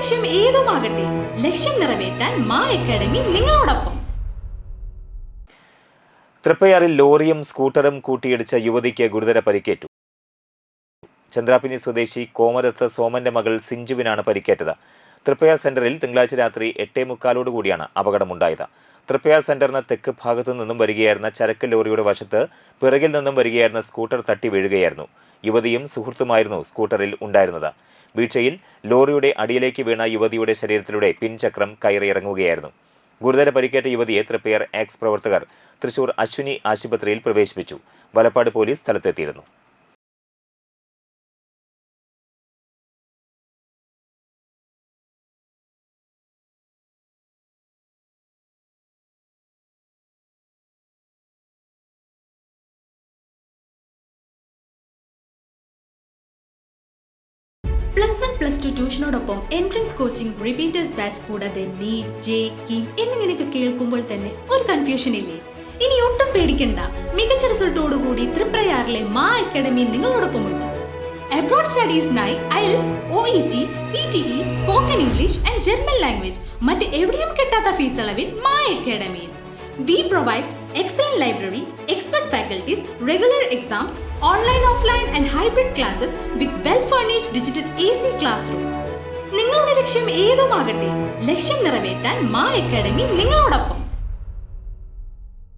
ലക്ഷ്യം ഏതുമാകട്ടെ, ലക്ഷ്യം നിറവേറ്റാൻ മാ അക്കാഡമി നിങ്ങളോടൊപ്പം. തൃപ്പയാറിൽ ലോറിയും സ്കൂട്ടറും കൂട്ടിയിടിച്ച യുവതിക്ക് ഗുരുതര പരിക്കേറ്റു. ചന്ദ്രാപിനി സ്വദേശി കോമരത്ത് സോമന്റെ മകൾ സിഞ്ചുവിനാണ് പരിക്കേറ്റത്. തൃപ്പയാർ സെന്ററിൽ തിങ്കളാഴ്ച രാത്രി 8:45 അപകടമുണ്ടായത്. തൃപ്പയാർ സെന്ററിന് തെക്ക് ഭാഗത്തു നിന്നും വരികയായിരുന്ന ചരക്ക് ലോറിയുടെ വശത്ത് പിറകിൽ നിന്നും വരികയായിരുന്ന സ്കൂട്ടർ തട്ടി വീഴുകയായിരുന്നു. യുവതിയും സുഹൃത്തുമായിരുന്നു സ്കൂട്ടറിൽ ഉണ്ടായിരുന്നത്. വീഴ്ചയിൽ ലോറിയുടെ അടിയിലേക്ക് വീണ യുവതിയുടെ ശരീരത്തിലൂടെ പിൻചക്രം കയറിയിറങ്ങുകയായിരുന്നു. ഗുരുതര പരിക്കേറ്റ യുവതിയെ തൃപ്പയാർ എക്സ് പ്രവർത്തകർ തൃശൂർ അശ്വിനി ആശുപത്രിയിൽ പ്രവേശിപ്പിച്ചു. വലപ്പാട് പോലീസ് സ്ഥലത്തെത്തിയിരുന്നു. +1 +2 ട്യൂഷനോടൊപ്പം എൻട്രൻസ് കോച്ചിംഗ്, റിപ്പീറ്റേഴ്സ് ബാച്ച് കൂടാതെ നീറ്റ്, JEE എന്നിങ്ങനെയൊക്കെ കേൾക്കുമ്പോൾ തന്നെ ഒരു കൺഫ്യൂഷൻ ഇല്ലേ? ഇനി ഒട്ടും പേടിക്കണ്ട. മികച്ച റിസൾട്ടോടുകൂടി തൃപ്രയാറിലെ മാ അക്കാഡമി നിങ്ങളോടൊപ്പമുണ്ട്. അബ്രോഡ് സ്റ്റഡീസിനായി IELTS, OET, PTE, spoken English and German language മറ്റ് എവിടെയും കിട്ടാത്ത ഫീസ് അളവിൽ മാ അക്കാഡമിയിൽ. We provide excellent library, expert faculties, regular exams, online, offline and hybrid classes with well-furnished digital AC classroom. നിങ്ങളുടെ ലക്ഷ്യം ഏതുമാകട്ടെ, ലക്ഷ്യം നിറവേറ്റാൻ മാ അക്കാഡമി നിങ്ങളോടൊപ്പം.